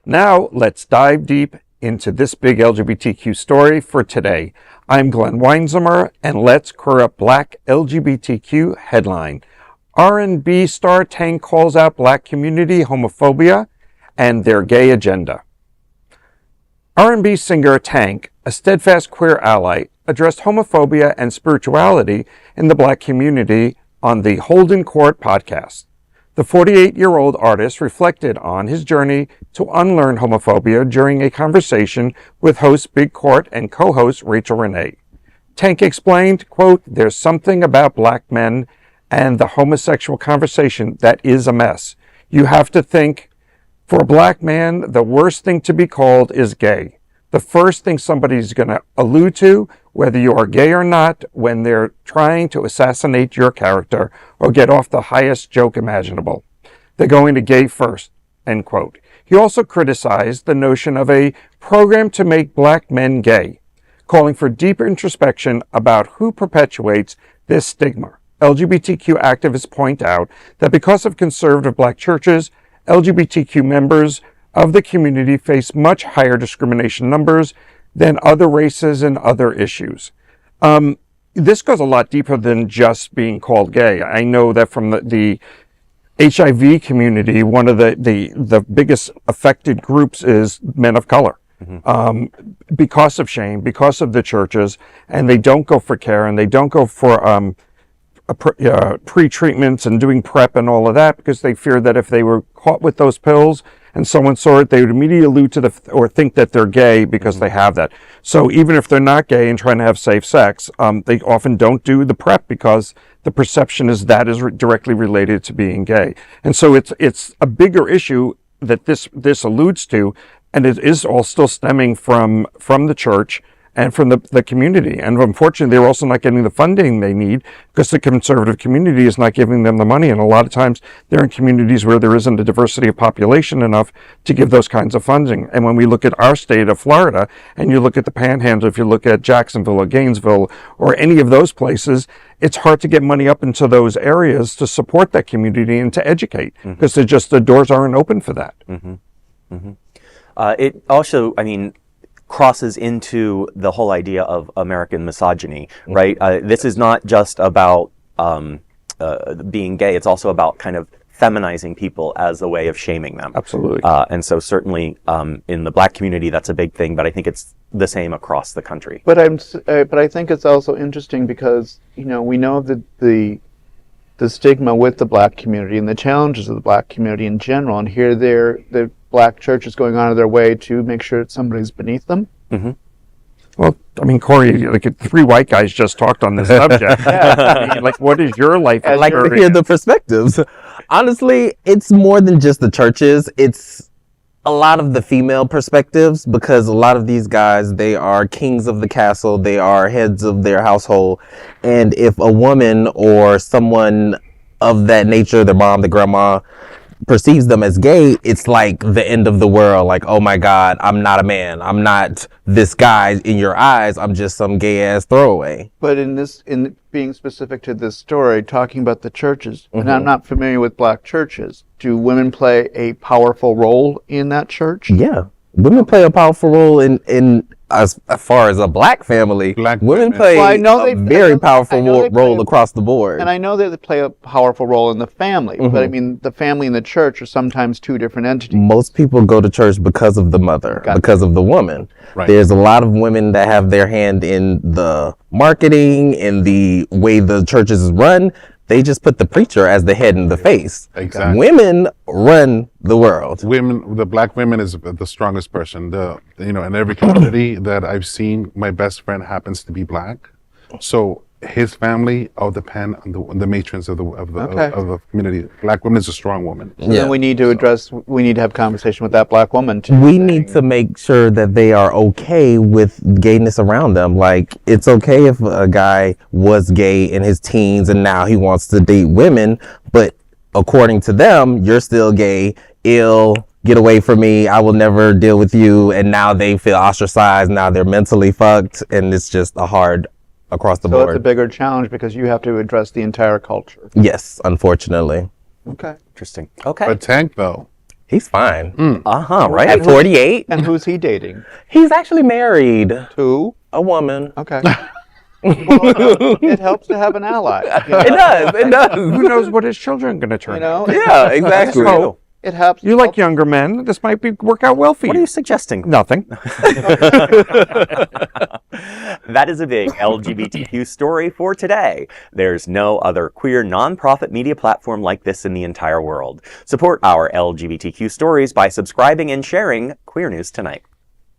Now, let's dive deep into this big LGBTQ story for today. I'm Glenn Weinzimmer, and let's queer up Black LGBTQ headline. R&B star Tank calls out Black community homophobia and their gay agenda. R&B singer Tank, a steadfast queer ally, addressed homophobia and spirituality in the Black community on the Holdin Court podcast. The 48-year-old artist reflected on his journey to unlearn homophobia during a conversation with host Big Court and co-host Rachel Renee. Tank explained, quote, "There's something about Black men and the homosexual conversation that is a mess. You have to think, for a Black man, the worst thing to be called is gay. The first thing somebody's going to allude to, whether you are gay or not, when they're trying to assassinate your character or get off the highest joke imaginable. They're going to gay first," end quote. He also criticized the notion of a program to make Black men gay, calling for deeper introspection about who perpetuates this stigma. LGBTQ activists point out that because of conservative Black churches, LGBTQ members of the community face much higher discrimination numbers than other races and other issues. This goes a lot deeper than just being called gay. I know that from the HIV community, one of the biggest affected groups is men of color. Because of shame, because of the churches, and they don't go for care, and they don't go for pre-treatments and doing PrEP and all of that, because they fear that if they were caught with those pills and someone saw it, they would immediately allude to or think that they're gay because they have that. So even if they're not gay and trying to have safe sex, they often don't do the PrEP because the perception is that is directly related to being gay. And so it's a bigger issue that this alludes to, and it is all still stemming from the church and from the community. And unfortunately, they're also not getting the funding they need because the conservative community is not giving them the money. And a lot of times they're in communities where there isn't a diversity of population enough to give those kinds of funding. And when we look at our state of Florida, and you look at the Panhandle, if you look at Jacksonville or Gainesville or any of those places, it's hard to get money up into those areas to support that community and to educate because the doors aren't open for that. It also, crosses into the whole idea of American misogyny, right? This is not just about being gay. It's also about kind of feminizing people as a way of shaming them. Absolutely. And so certainly in the Black community, that's a big thing, but I think it's the same across the country. But I think it's also interesting because, we know that the stigma with the Black community and the challenges of the Black community in general, and here the Black church is going out of their way to make sure that somebody's beneath them. Well, Corey, like 3 white guys just talked on this subject. What is your life experience? I'd like to hear the perspectives. Honestly, it's more than just the churches. It's a lot of the female perspectives, because a lot of these guys, they are kings of the castle. They are heads of their household. And if a woman or someone of that nature, their mom, the grandma, perceives them as gay, it's like the end of the world. Like, oh my God, I'm not a man. I'm not this guy in your eyes. I'm just some gay ass throwaway. But in being specific to this story, talking about the churches, and I'm not familiar with Black churches, do women play a powerful role in that church? Yeah. Women play a powerful role in as far as a Black family. Women play a very powerful role across the board. And I know that they play a powerful role in the family, but the family and the church are sometimes 2 different entities. Most people go to church because of the mother, because of the woman. Right. There's a lot of women that have their hand in the marketing, in the way the churches is run. They just put the preacher as the head and the face. Exactly. Women run the world. The Black women is the strongest person. In every community that I've seen, my best friend happens to be Black. So his family all depend on the matrons of the community. Black woman is a strong woman. So then we need to have conversation with that Black woman too. We need to make sure that they are okay with gayness around them. Like, it's okay if a guy was gay in his teens and now he wants to date women, but according to them, you're still gay, ill, get away from me, I will never deal with you, and now they feel ostracized, now they're mentally fucked, and it's just a hard across the board. So it's a bigger challenge because you have to address the entire culture. Yes, unfortunately. Okay. Interesting. Okay. But Tank, though, He's fine. Right? At 48, And who's he dating? he's actually married Who? a woman. Okay. Well, it helps to have an ally. You It know? does. It does. Who knows what his children are going to turn You out? know? Yeah, exactly. So, It helps. you like younger men. This might work out well for What are you. you suggesting? Nothing. That is a big LGBTQ story for today. There's no other queer nonprofit media platform like this in the entire world. Support our LGBTQ stories by subscribing and sharing Queer News Tonight.